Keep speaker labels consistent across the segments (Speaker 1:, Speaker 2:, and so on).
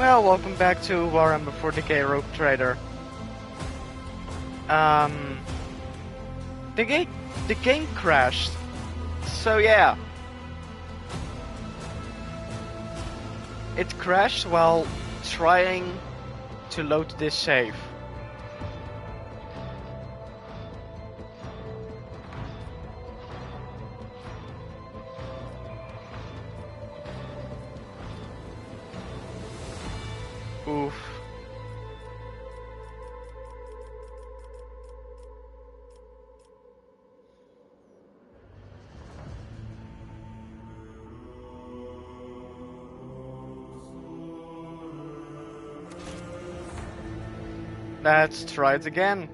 Speaker 1: Well, welcome back to Warhammer 40k Rogue Trader. The game crashed. So yeah. It crashed while trying to load this save. Oof. Let's try it again.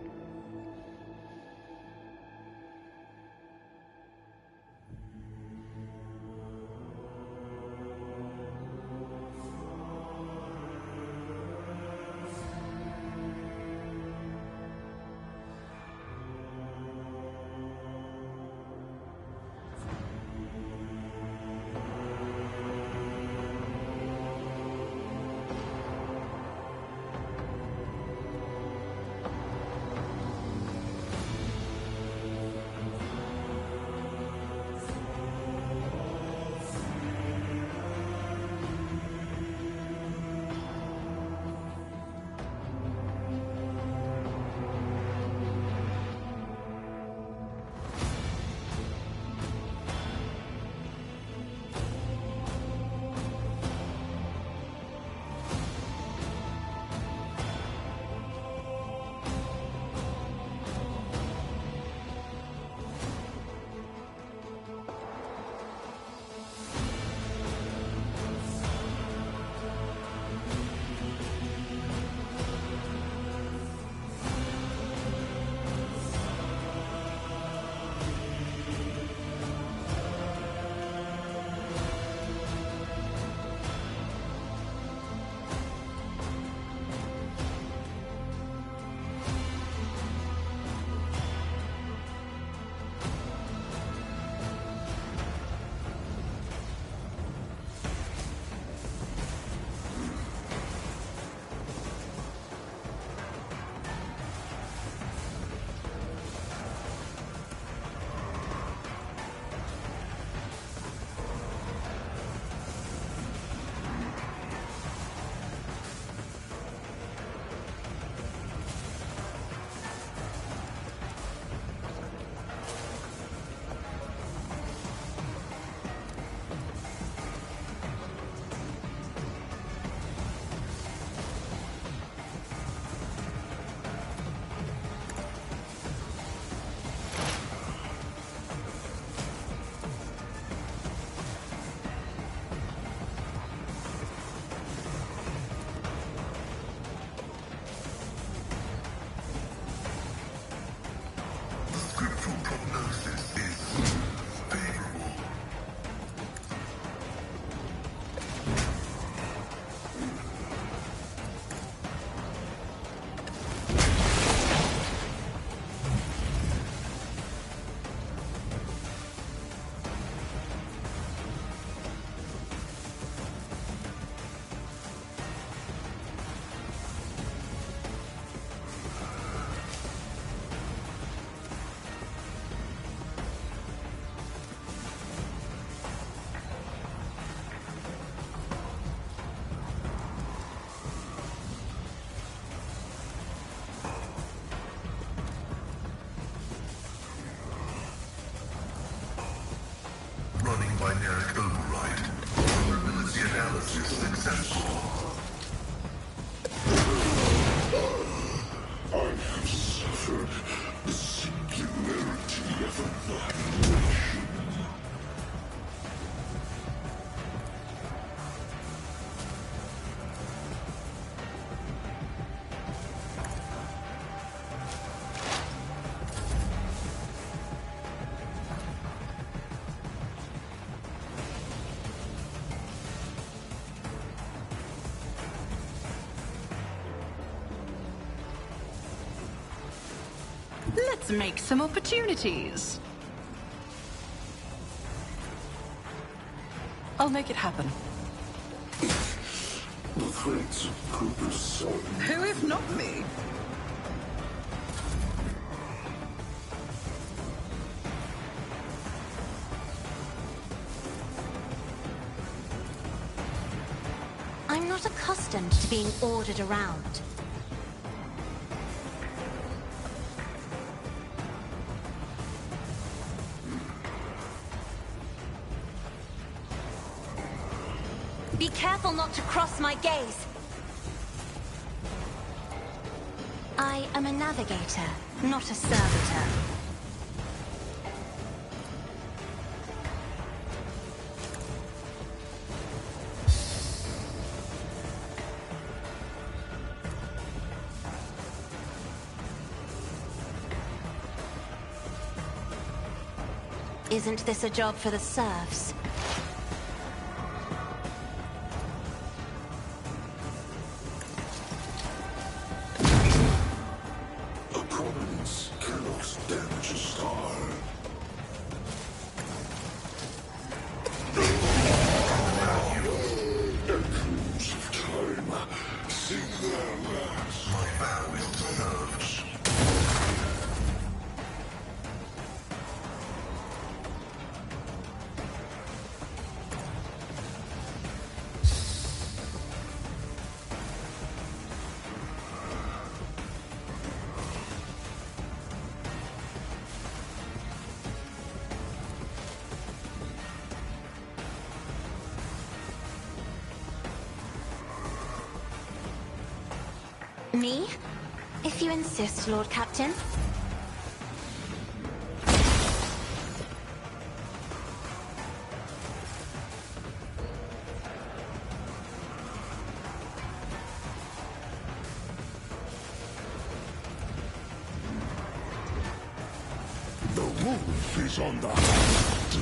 Speaker 2: Running binary override. Vulnerability analysis successful. I have suffered the singularity of annihilation.
Speaker 3: Let's make some opportunities. I'll make it happen.
Speaker 2: The Threads of purpose on
Speaker 3: Who if not me?
Speaker 4: I'm not accustomed to being ordered around. Be careful not to cross my gaze. I am a navigator, not a servitor. Isn't this a job for the serfs?
Speaker 2: a prominence cannot damage a star. Echoes of time sing their last. My vow is to serve.
Speaker 4: Me? If you insist, Lord Captain.
Speaker 2: The wolf is on the hunt.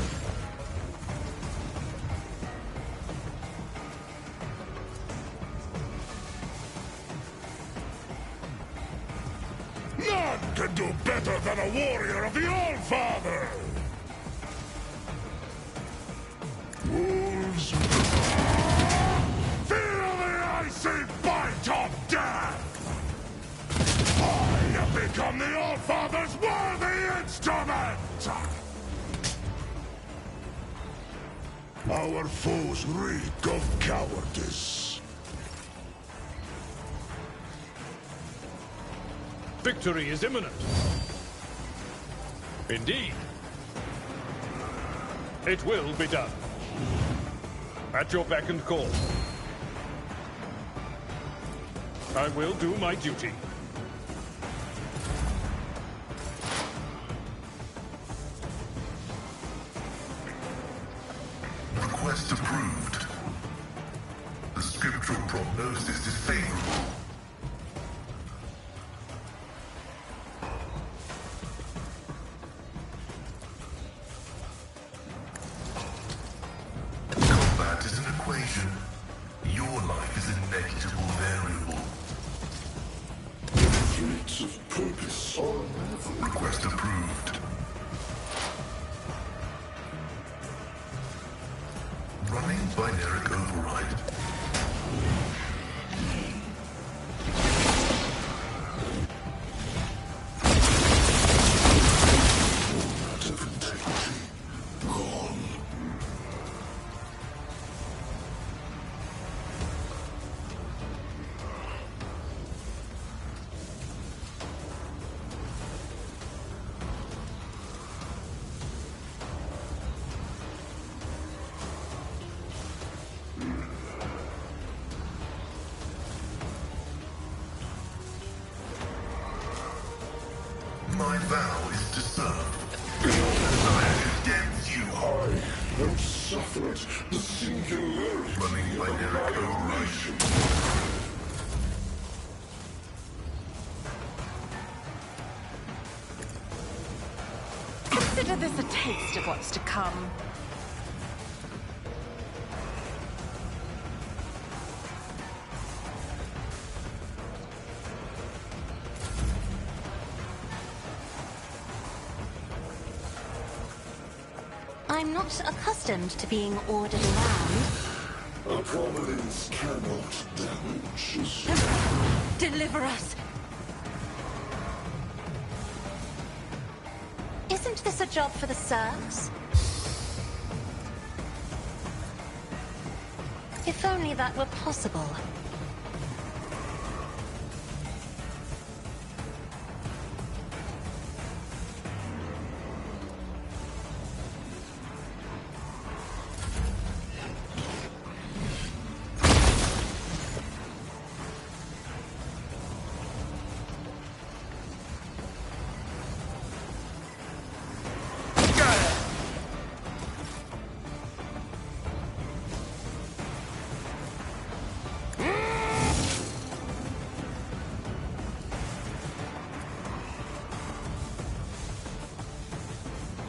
Speaker 2: None can do better than a warrior of the All-Father! Wolves... Feel the icy bite of death! I have become the All-Father's worthy instrument! Our foes reek of cowardice.
Speaker 5: Victory is imminent. Indeed. It will be done. At your beck and call. I will do my duty.
Speaker 2: Request approved. The scriptural prognosis is favorable. Combat is an equation. Your life is a negligible variable. Threads of purpose on request approved. Running binary override. Moment of integrity gone. My vow is to serve. I condemns you. I have suffered the singularity running binary override.
Speaker 3: Consider this a taste of what's to come.
Speaker 4: I'm not accustomed to being ordered around.
Speaker 2: A Providence cannot damage a soul.
Speaker 3: Deliver us!
Speaker 4: Isn't this a job for the serfs? If only that were possible.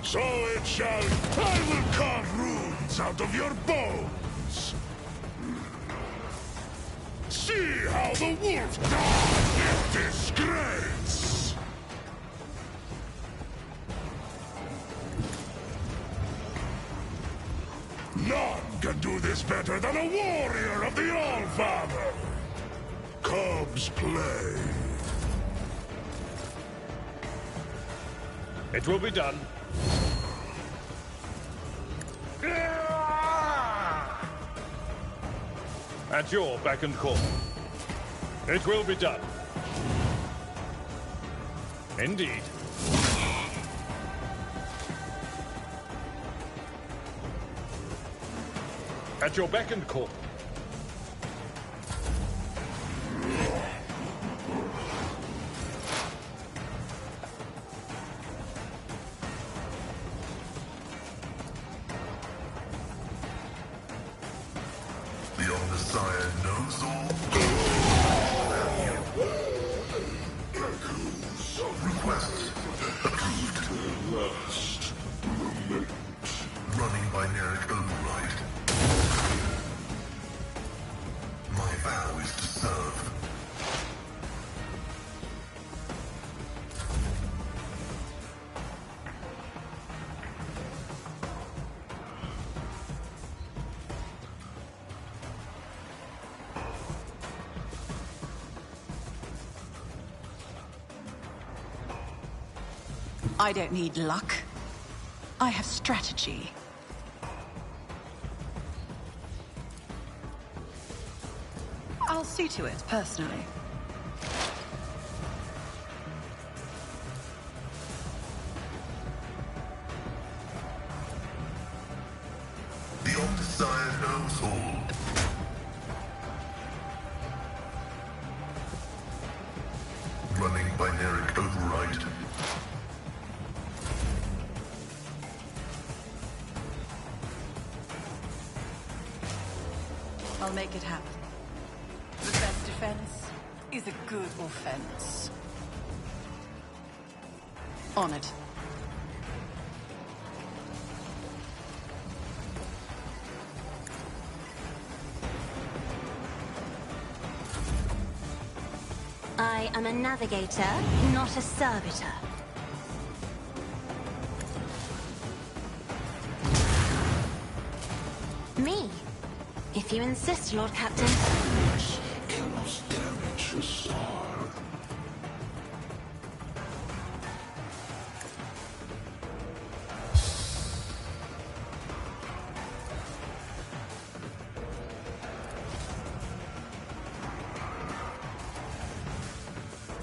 Speaker 2: So it shall. I will carve runes out of your bones. See how the wolf dies in disgrace. None can do this better than a warrior of the All-Father. Cubs play.
Speaker 5: It will be done. At your beck and call. It will be done. Indeed. At your beck and call.
Speaker 2: The Omnissiah knows all. Request approved. Last moment. Running binaric override. My vow is to serve.
Speaker 3: I don't need luck. I have strategy. I'll see to it, personally.
Speaker 2: The Omnissiah knows all. Running binaric override.
Speaker 3: I'll make it happen. The best defense is a good offense. On it.
Speaker 4: I am a navigator, not a servitor. Me? If you insist, Lord Captain.
Speaker 2: Cannot damage a soul.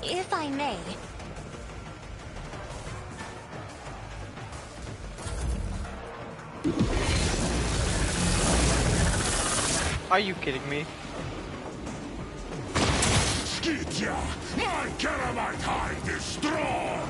Speaker 4: If I may,
Speaker 1: Are you kidding me?
Speaker 2: Skytia! My Calamite hide is strong!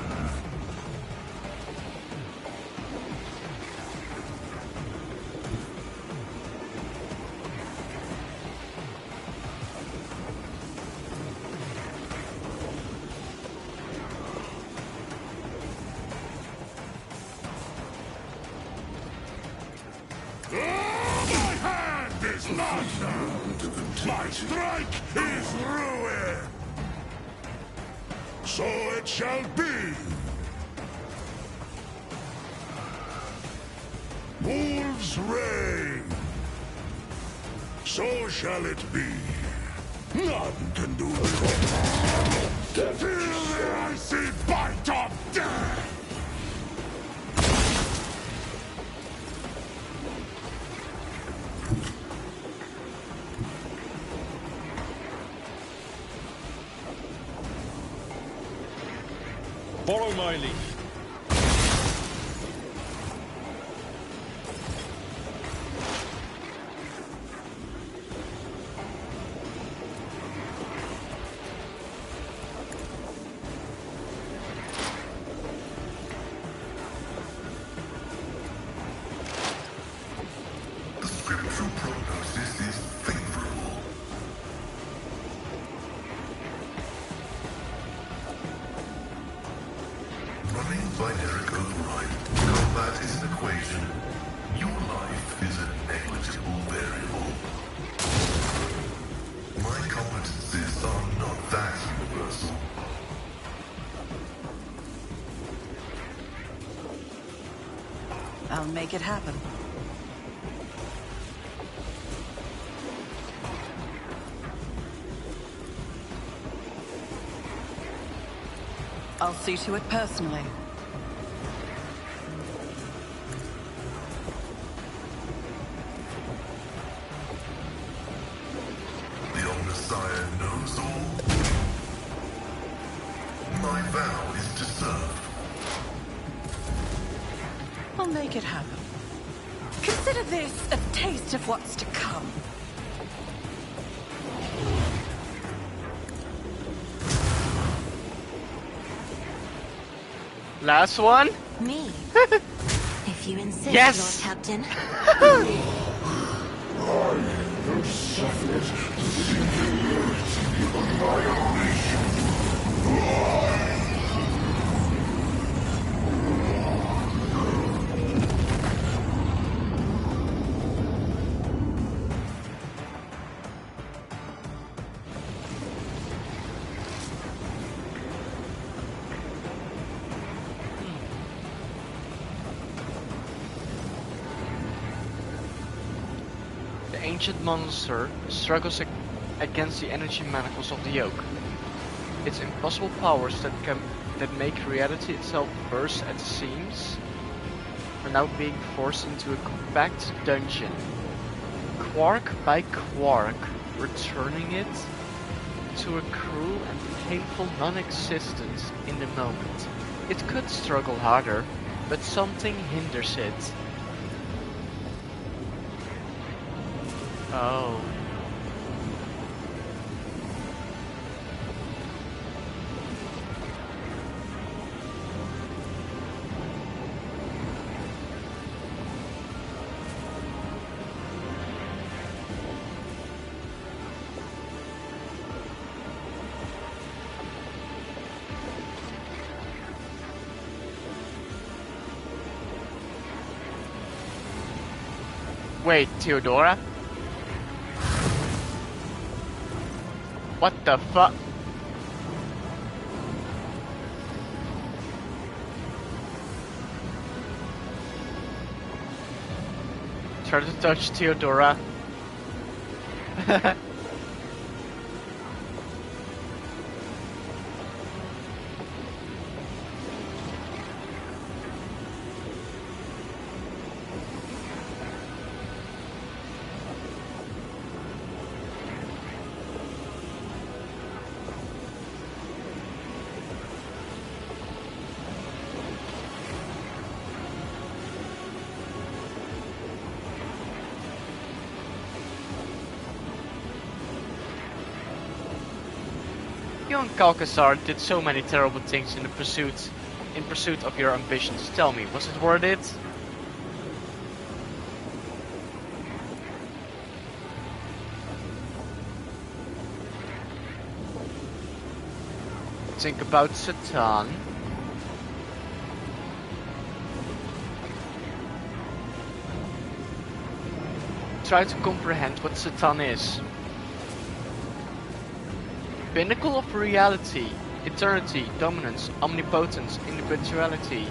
Speaker 2: My hand is laughter! My strike is ruin! So it shall be! Wolves reign! So shall it be. None can do this. Feel the icy bite of death!
Speaker 5: Follow my lead.
Speaker 2: The scriptural prognosis is favorable. Running binary override. Combat is an equation. Your life is a negligible variable. My competencies are not that universal.
Speaker 3: I'll make it happen. I'll see to it personally.
Speaker 2: The old Messiah knows all. My vow is to serve.
Speaker 3: I'll make it happen. Consider this a taste of what's to come.
Speaker 1: Last one?
Speaker 4: Me? If you insist,
Speaker 1: Yes!
Speaker 4: Lord Captain.
Speaker 1: The ancient monster struggles against the energy manacles of the yoke. Its impossible powers that make reality itself burst at the seams are now being forced into a compact dungeon. Quark by quark, returning it to a cruel and painful non-existence in the moment. It could struggle harder, but something hinders it. Oh. Wait, Theodora? What the fuck? Try to touch Theodora. Young Calcasar did so many terrible things in pursuit of your ambitions. Tell me, was it worth it? Think about Satan. Try to comprehend what Satan is. Pinnacle of reality, eternity, dominance, omnipotence, individuality.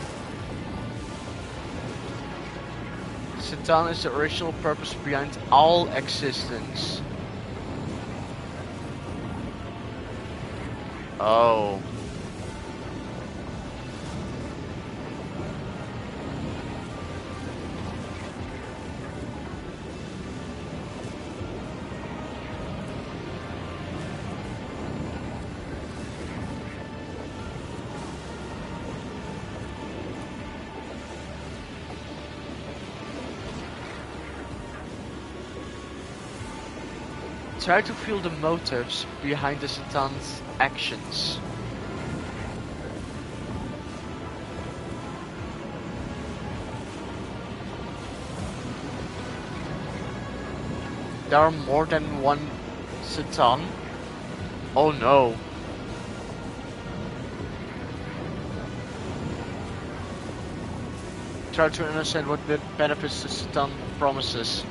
Speaker 1: Satan is the original purpose behind all existence. Oh. Try to feel the motives behind the Satan's actions. There are more than one Satan? Oh no. Try to understand what benefits the Satan promises.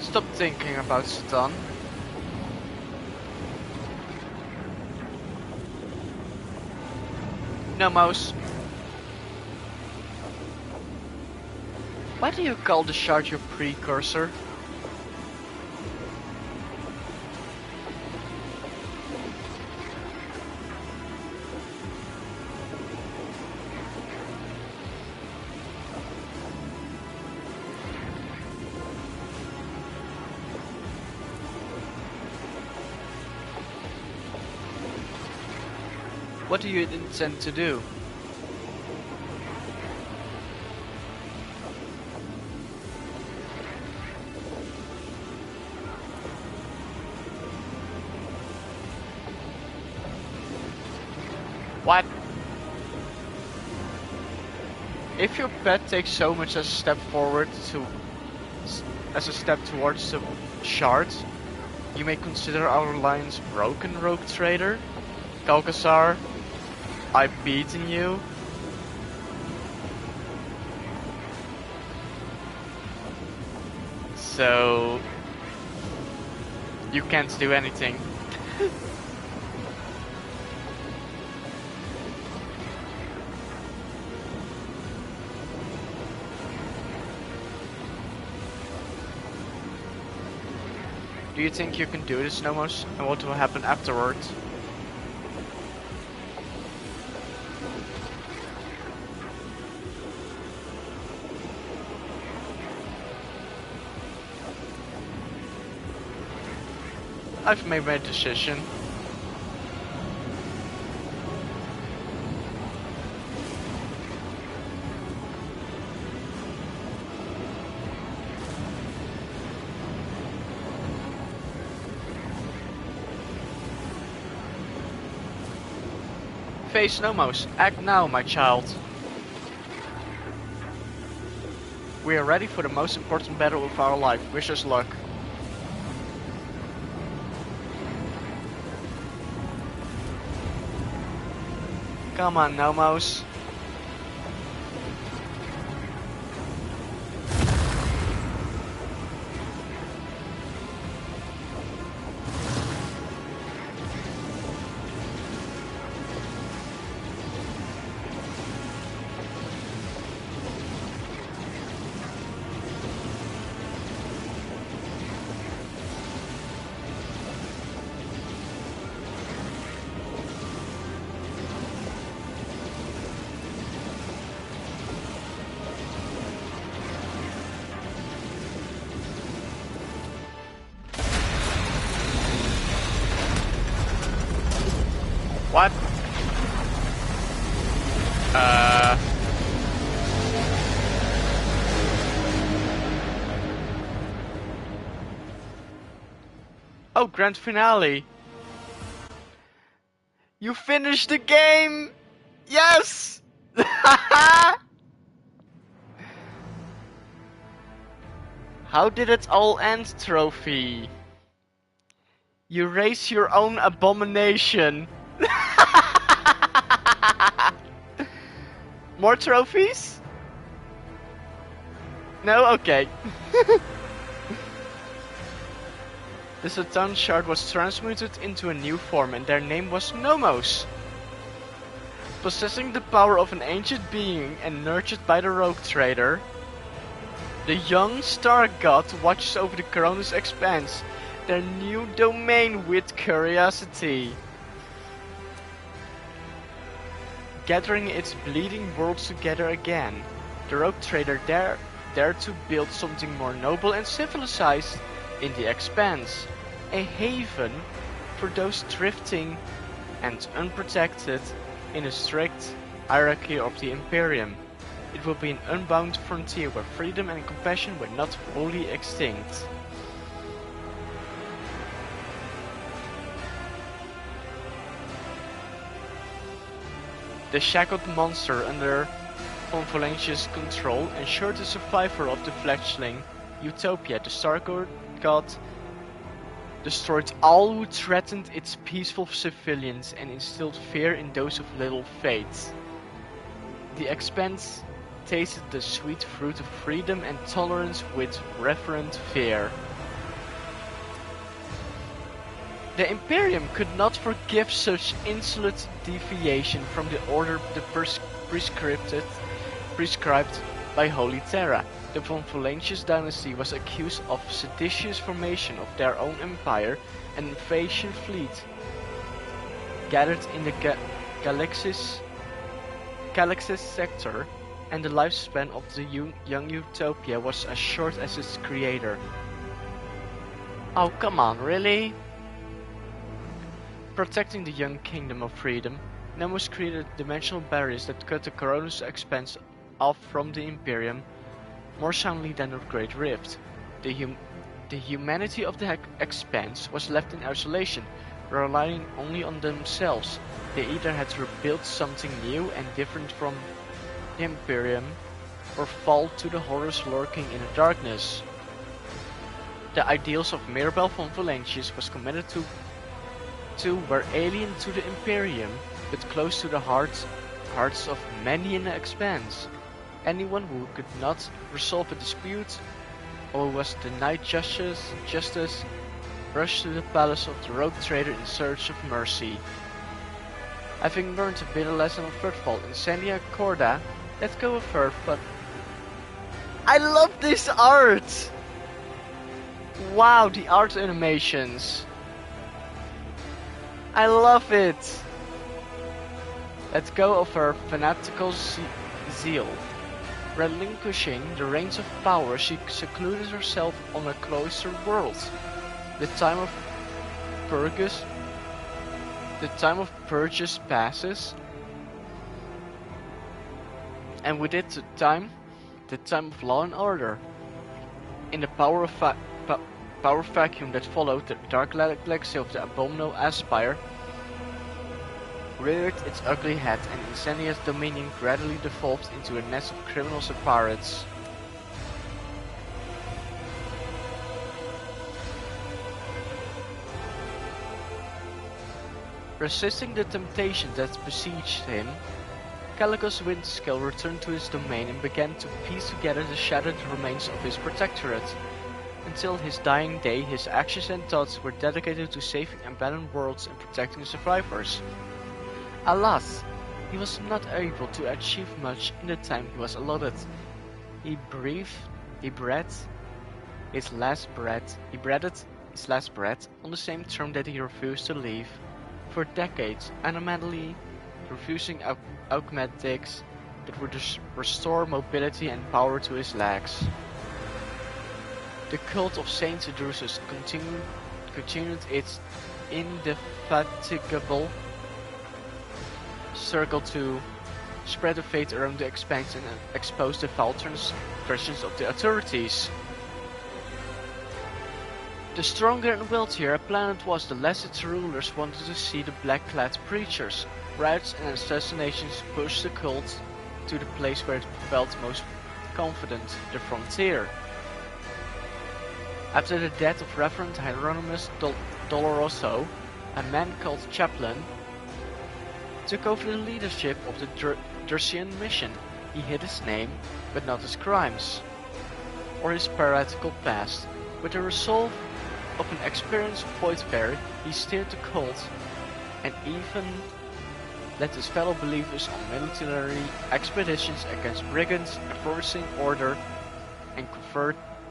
Speaker 1: Stop thinking about Satan. No, Mouse. Why do you call the shard your precursor? What do you intend to do? What? If your pet takes so much as a step forward as a step towards the shard, you may consider our alliance broken, rogue trader. Kalkasar, I've beaten you. So you can't do anything. Do you think you can do this, Nomos? And what will happen afterwards? I've made my decision. Face Nomos, act now, my child. We are ready for the most important battle of our life. Wish us luck. Come on, Nomos. What? Oh, grand finale. You finished the game! Yes! How did it all end, Trophy? You raise your own abomination. More trophies? No? Okay. The Satan shard was transmuted into a new form and their name was Nomos. Possessing the power of an ancient being and nurtured by the rogue trader, the young star god watches over the Coronis expanse, their new domain, with curiosity. Gathering its bleeding worlds together again, the rogue trader dared to build something more noble and civilized in the expanse, a haven for those drifting and unprotected in a strict hierarchy of the Imperium. It will be an unbound frontier where freedom and compassion were not wholly extinct. The shackled monster under von Valentius' control ensured the survival of the fledgling Utopia. The Star God destroyed all who threatened its peaceful civilians and instilled fear in those of little faith. The Expanse tasted the sweet fruit of freedom and tolerance with reverent fear. The Imperium could not forgive such insolent deviation from the order prescribed by Holy Terra. The von Valentius dynasty was accused of seditious formation of their own empire and invasion fleet. Gathered in the Galaxis sector, and the lifespan of the young Utopia was as short as its creator. Oh, come on, really? Protecting the young kingdom of freedom, Nomos created dimensional barriers that cut the Coronis expanse off from the Imperium more soundly than the Great Rift. The humanity of the expanse was left in isolation, relying only on themselves. They either had to rebuild something new and different from the Imperium, or fall to the horrors lurking in the darkness. The ideals of Mirabel von Valentius was committed to were alien to the Imperium, but close to the hearts of many in the expanse. Anyone who could not resolve a dispute or who was denied justice rushed to the palace of the rogue trader in search of mercy. Having learned a bitter lesson of Firstfall, Incendia Corda let go of her, but I love this art! Wow, the art animations! I love it! Let go of her fanatical zeal. Relinquishing the reins of power, she secluded herself on a cloistered world. The time of purges passes, and with it the time of law and order. In the power vacuum that followed, the dark legacy of the abominable Aspire reared its ugly head, and Incendia's dominion gradually devolved into a nest of criminals and pirates. Resisting the temptation that besieged him, Calicos Windscale returned to his domain and began to piece together the shattered remains of his protectorate. Until his dying day, his actions and thoughts were dedicated to saving abandoned worlds and protecting survivors. Alas, he was not able to achieve much in the time he was allotted. He breathed his last breath on the same throne that he refused to leave. For decades, animately refusing augmentics that would restore mobility and power to his legs. The cult of Saint Drusus continued its indefatigable struggle to spread the faith around the expanse and expose the foul transgressions of the authorities. The stronger and wealthier a planet was, the less its rulers wanted to see the black-clad preachers. Riots and assassinations pushed the cult to the place where it felt most confident, the frontier. After the death of Reverend Hieronymus Doloroso, a man called Chaplain took over the leadership of the Dursian mission. He hid his name, but not his crimes, or his piratical past. With the resolve of an experienced voidfarer, he steered the cult, and even led his fellow believers on military expeditions against brigands, enforcing order, and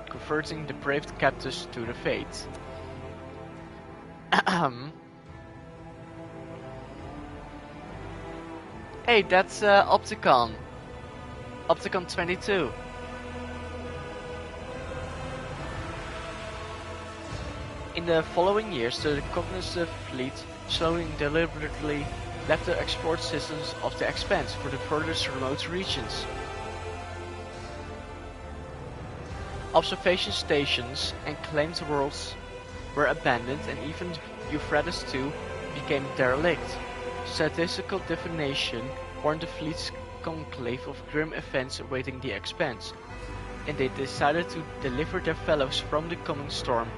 Speaker 1: converting depraved captives to the faith. Hey, that's Opticon. Opticon 22. In the following years, the cognitive fleet slowly and deliberately left the export systems of the Expanse for the furthest remote regions. Observation stations and claimed worlds were abandoned, and even Euphrates II became derelict. Statistical divination warned the fleet's conclave of grim events awaiting the Expanse, and they decided to deliver their fellows from the coming storm,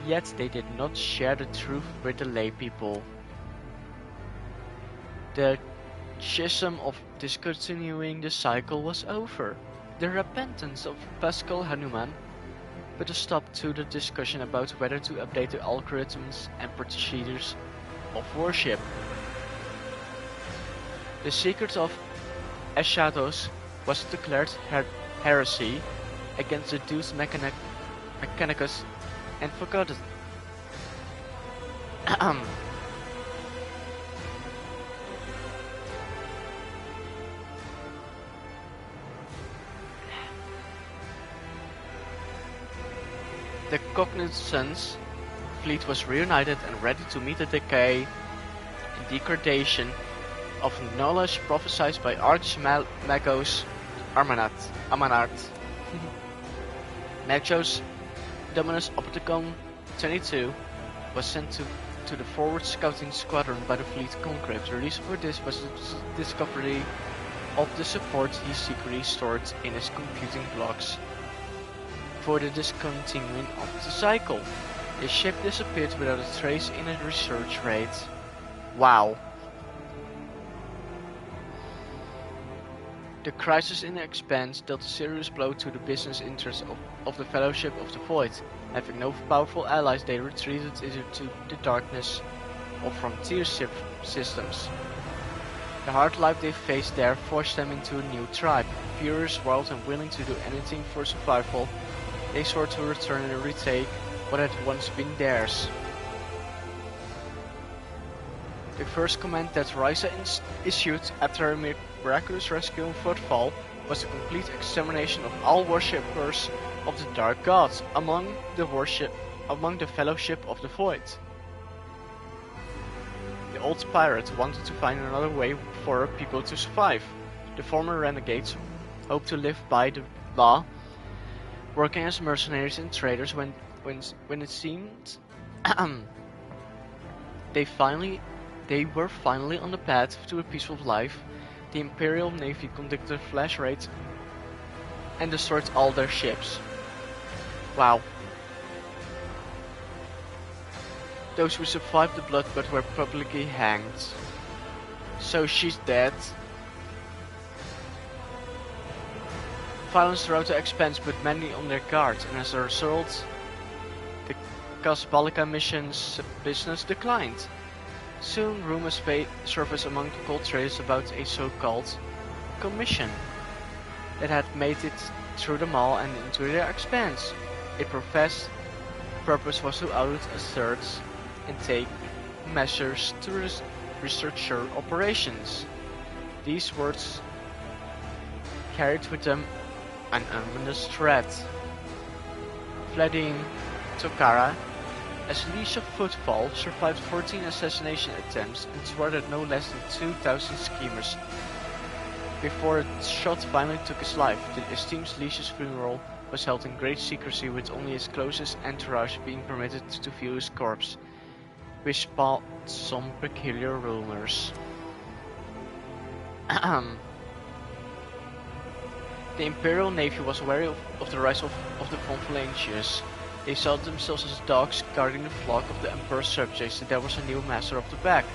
Speaker 1: yet they did not share the truth with the lay people. The schism of discontinuing the cycle was over. The repentance of Pascal Hanuman put a stop to the discussion about whether to update the algorithms and procedures of worship. The secret of Eschatos was declared heresy against the Deus Mechanicus and forgotten. The Cognizance fleet was reunited and ready to meet the decay and degradation of knowledge prophesied by Archmagos Amanat. Magos Dominus Opticon 22 was sent to the forward scouting squadron by the fleet conclave. The reason for this was the discovery of the support he secretly stored in his computing blocks for the discontinuing of the cycle. The ship disappeared without a trace in a research raid. Wow. The crisis in the Expanse dealt a serious blow to the business interests of the Fellowship of the Void. Having no powerful allies, they retreated into the darkness of frontier systems. The hard life they faced there forced them into a new tribe. Furious, wild, and willing to do anything for survival, they swore to return and retake what had once been theirs. The first command that Risa issued after a miraculous rescue in Footfall was a complete extermination of all worshippers of the Dark Gods among the Fellowship of the Void. The old pirate wanted to find another way for people to survive. The former renegades hoped to live by the law, working as mercenaries and traders. When it seemed they were finally on the path to a peaceful life, the Imperial Navy conducted a flash raid and destroyed all their ships. Wow. Those who survived the bloodbath were publicly hanged. So she's dead. Violence throughout the Expanse put many on their guard, and as a result, the Casablanca mission's business declined. Soon rumors surfaced among the gold traders about a so-called commission that had made it through the mall and into the Expanse. Its professed purpose was to audit asserts and take measures to research your operations. These words carried with them an ominous threat. Vladimir Tokarra, as leash of Footfall, survived 14 assassination attempts and thwarted no less than 2,000 schemers before a shot finally took his life. The esteemed leash's funeral was held in great secrecy, with only his closest entourage being permitted to view his corpse, which spawned some peculiar rumors. The Imperial Navy was wary of the rise of the Von Valentius, They saw themselves as dogs guarding the flock of the Emperor's subjects, and there was a new master of the pack.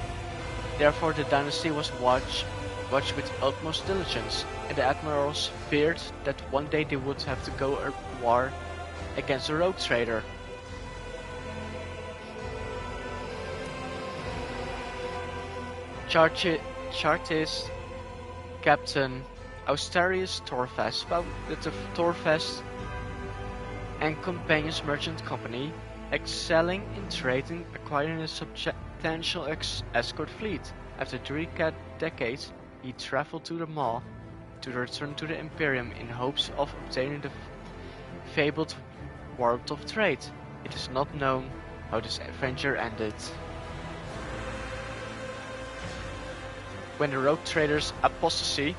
Speaker 1: Therefore the dynasty was watched with utmost diligence, and the admirals feared that one day they would have to go to war against a rogue trader. Chartist Captain Austerius Torfas founded the Torfas and Companions Merchant Company, excelling in trade and acquiring a substantial escort fleet. After 3 decades, he traveled to the Maw to return to the Imperium in hopes of obtaining the fabled World of Trade. It is not known how this adventure ended. When the rogue trader's apostasy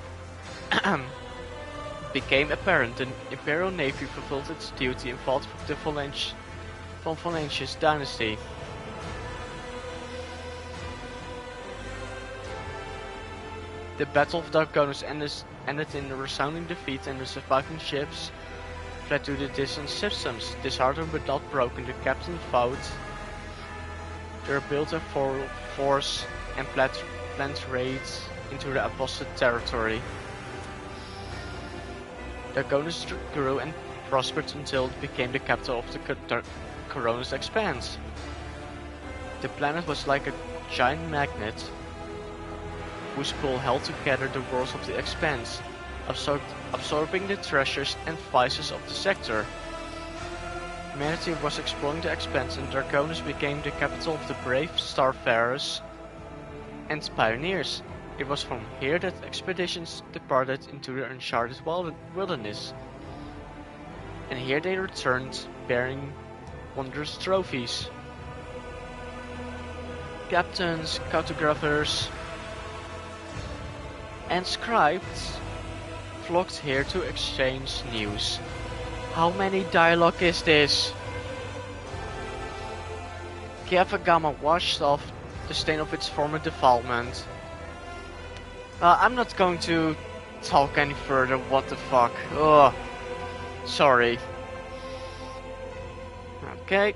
Speaker 1: became apparent, the Imperial Navy fulfilled its duty and fought for the von Valentius dynasty. The Battle of Dargonus ended in a resounding defeat, and the surviving ships fled to the distant systems. Disheartened but not broken, the captain vowed to rebuild a force and planned raids into the apostate territory. Dargonus grew and prospered until it became the capital of the Coronus Expanse. The planet was like a giant magnet whose pull held together the worlds of the Expanse, absorbing the treasures and vices of the sector. Humanity was exploring the Expanse, and Dargonus became the capital of the brave starfarers and pioneers. It was from here that expeditions departed into the uncharted wilderness, and here they returned bearing wondrous trophies. Captains, cartographers, and scribes flocked here to exchange news. How many dialogue is this? Kiavagama washed off the stain of its former defilement. I'm not going to talk any further, what the fuck. Ugh. Sorry. Okay.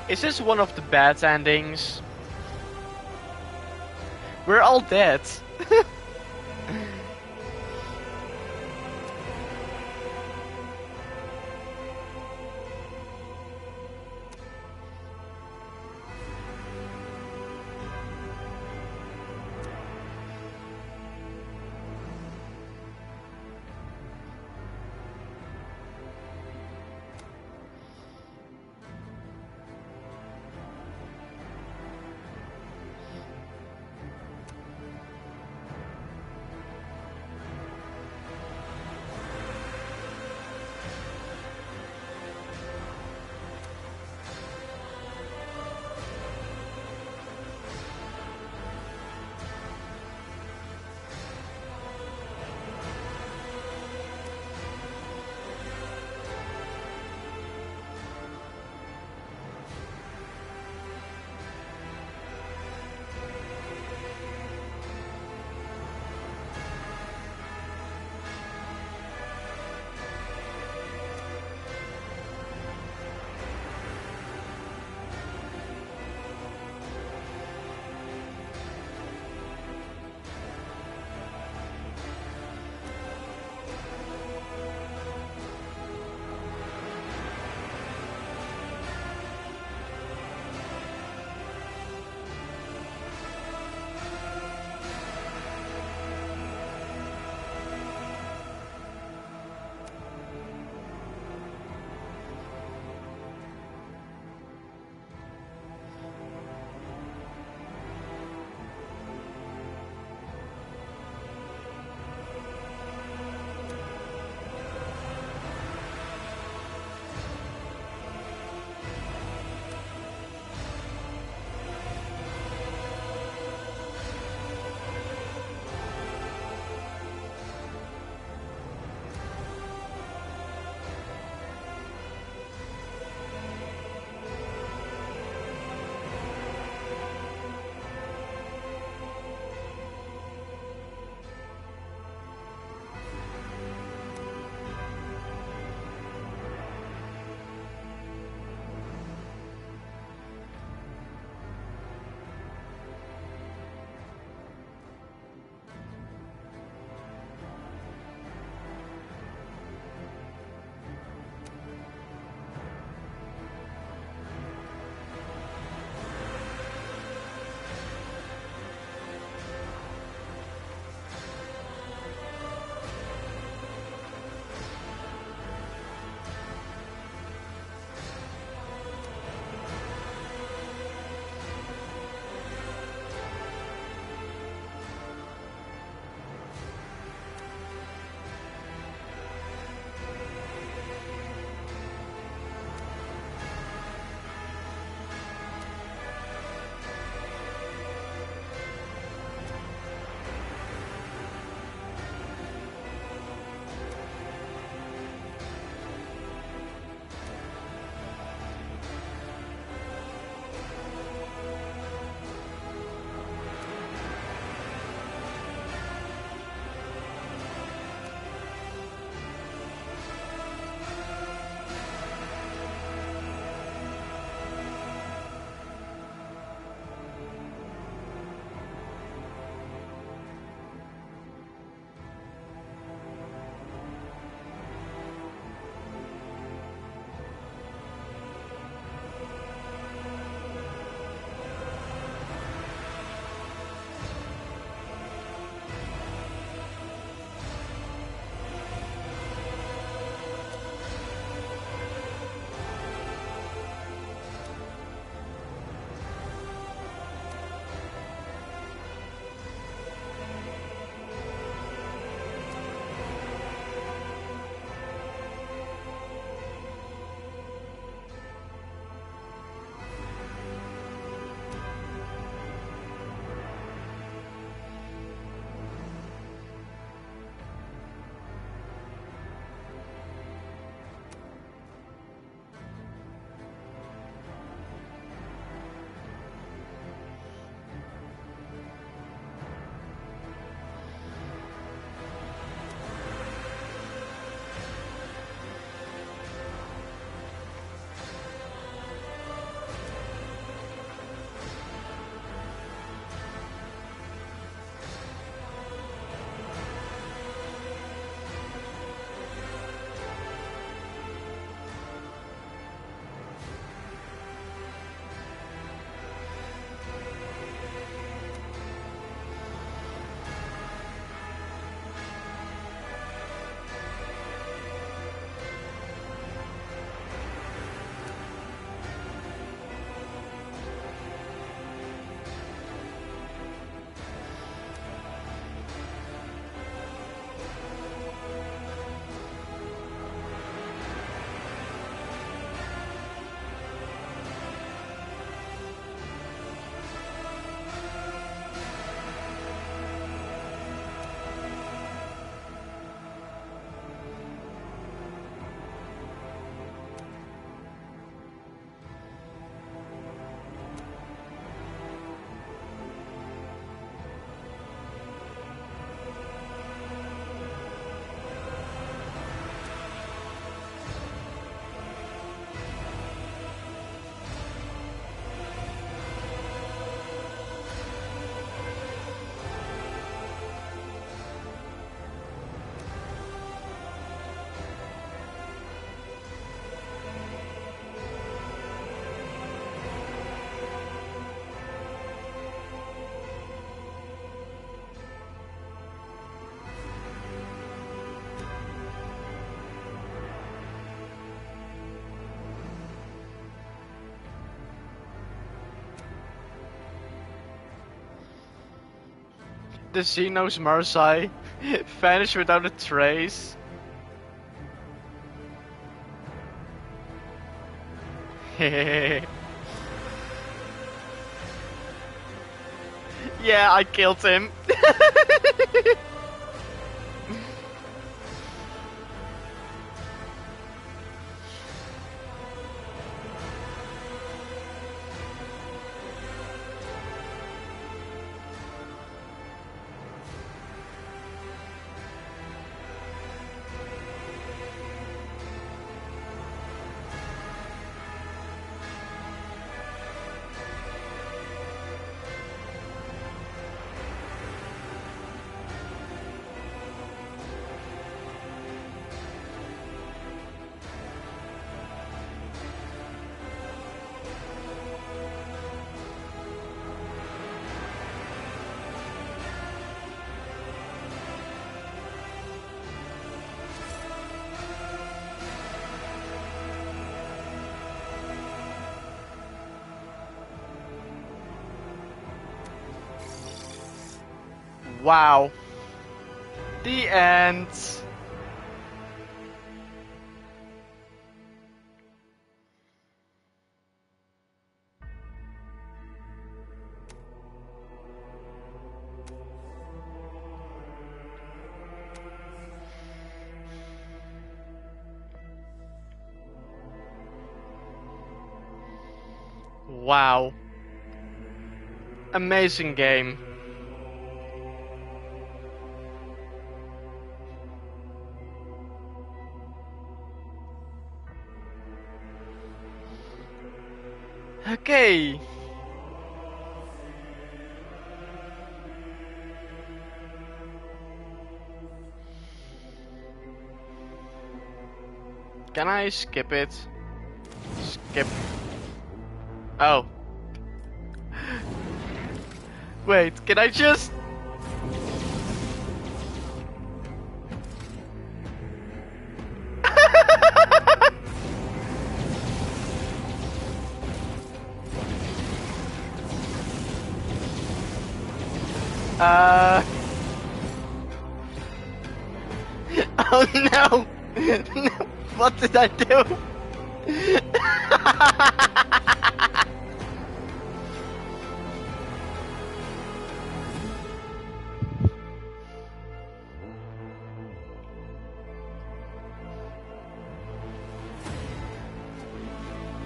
Speaker 1: Is this one of the bad endings? We're all dead. the Xenos Marsai vanish without a trace. Yeah, I killed him. Wow. The end. Wow. Amazing game. Okay. Can I skip it? Skip. Oh. Wait, can I just... Oh no! No! What did I do?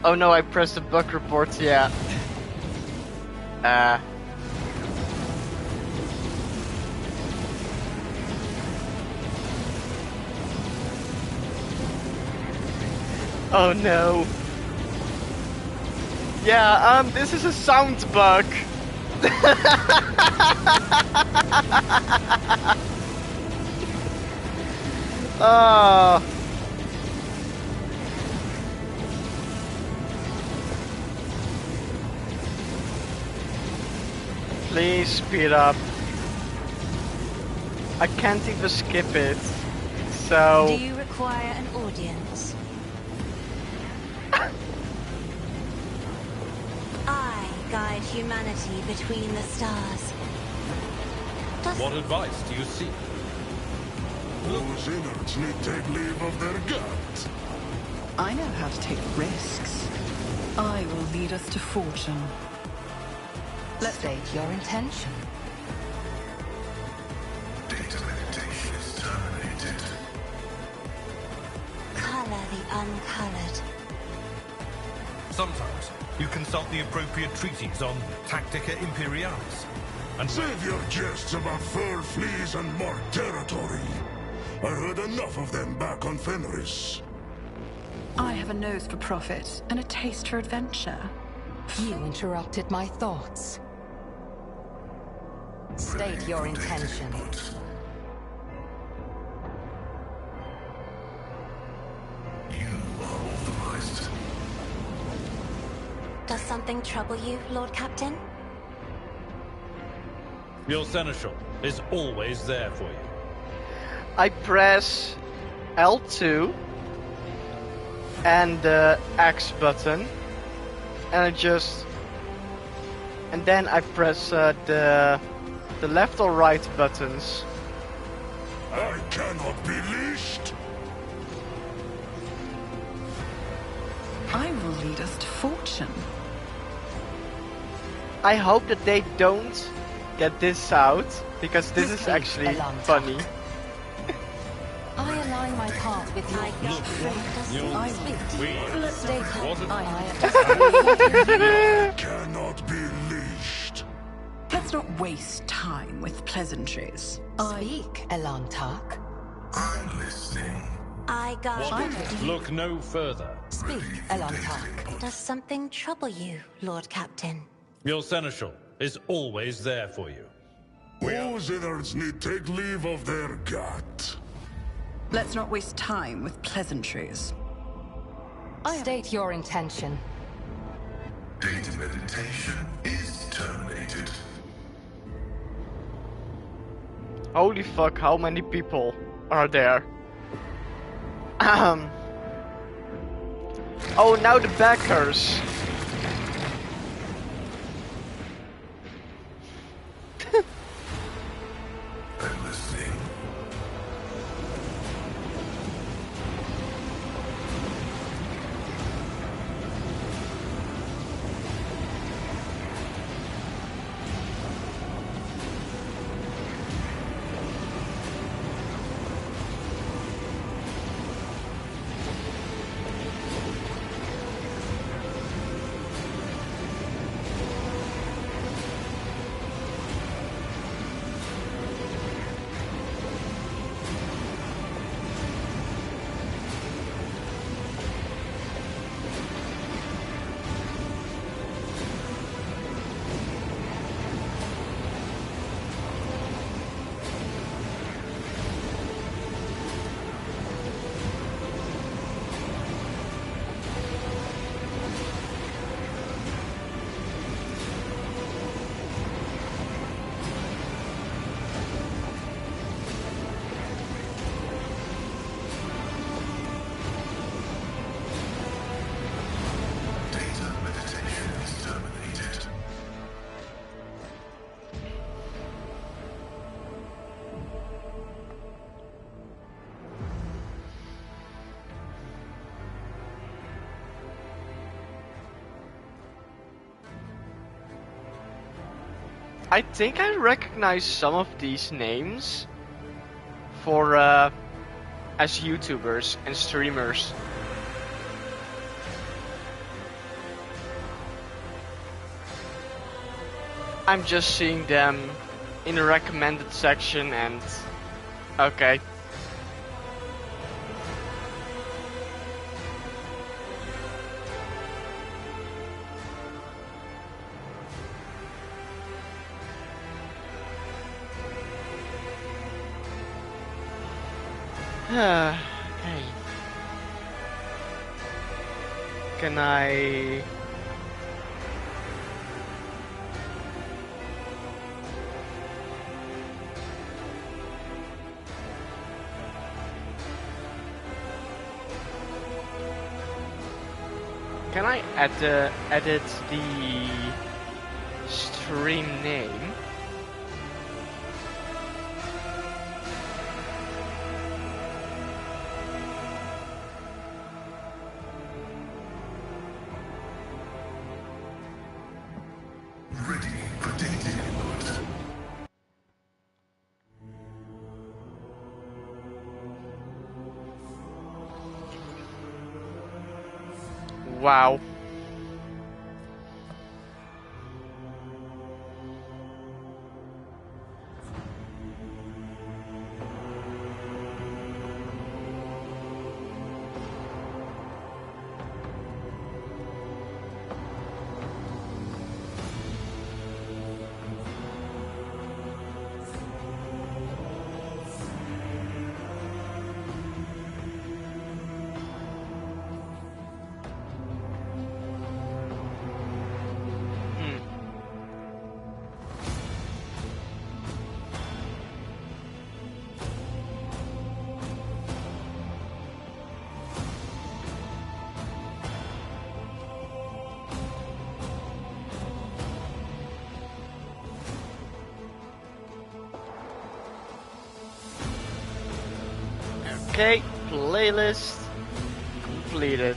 Speaker 1: Oh no, I pressed the bug report, yeah. Oh no. Yeah, this is a sound bug. Oh. Please speed up. I can't even skip it. So...
Speaker 4: Do you require an audience? I guide humanity between the stars.
Speaker 5: What advice do you seek?
Speaker 2: Those innards need take leave of their gods.
Speaker 3: I know how to take risks. I will lead us to fortune.
Speaker 6: Let's state your intention.
Speaker 2: Data meditation is terminated.
Speaker 4: Color the uncolored.
Speaker 5: Sometimes you consult the appropriate treaties on Tactica Imperialis. And
Speaker 2: Save your jests about fur, fleas, and more territory. I heard enough of them back on Fenris.
Speaker 3: I have a nose for profit and a taste for adventure.
Speaker 6: You interrupted my thoughts. State your intention.
Speaker 2: You are authorized.
Speaker 4: Does something trouble you, Lord Captain?
Speaker 5: your seneschal is always there for you.
Speaker 1: I press L2 and the X button, and I just... And then I press the The left or right buttons?
Speaker 2: I cannot be leashed.
Speaker 3: I will lead us to fortune.
Speaker 1: I hope that they don't get this out, because this is
Speaker 6: Proceed,
Speaker 1: actually
Speaker 6: Alarm
Speaker 1: funny.
Speaker 6: Tuck. I align my path with your
Speaker 2: Cannot be leashed.
Speaker 3: Let's not waste time with pleasantries.
Speaker 6: Speak, Elan Tak.
Speaker 2: I'm listening.
Speaker 4: I got...
Speaker 5: Look no further.
Speaker 6: Speak, Elan Tak.
Speaker 4: Does something trouble you, Lord Captain?
Speaker 5: Your seneschal is always there for you.
Speaker 2: Those innards need take leave of their gut.
Speaker 3: Let's not waste time with pleasantries.
Speaker 6: State your intention.
Speaker 2: Data meditation is terminated.
Speaker 1: Holy fuck, how many people are there? Oh, now the backers.
Speaker 2: I'm listening. Data meditation is terminated.
Speaker 1: I think I recognize some of these names for as YouTubers and streamers. I'm just seeing them in the recommended section and okay. Okay. Can I... Can I edit the stream name?
Speaker 2: Ready for data input.
Speaker 1: Wow. Okay, playlist completed.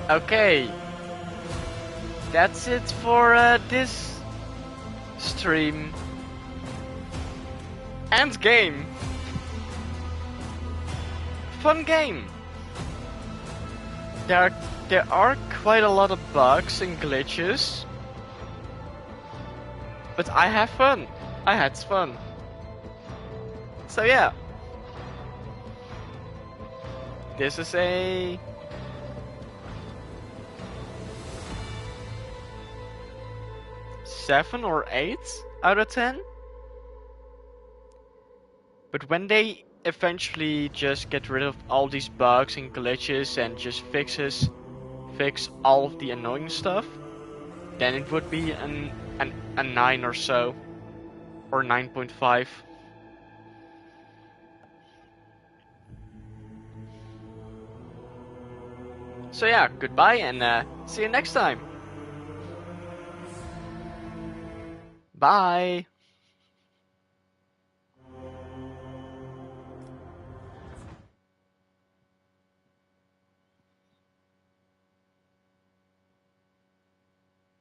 Speaker 1: Okay, that's it for this stream and game. Fun game. There are quite a lot of bugs and glitches, but I have fun. I had fun. So yeah, this is a 7 or 8 out of 10. But when they eventually just get rid of all these bugs and glitches and just fix all of the annoying stuff, then it would be a 9 or so, or 9.5. So yeah, goodbye and see you next time. Bye.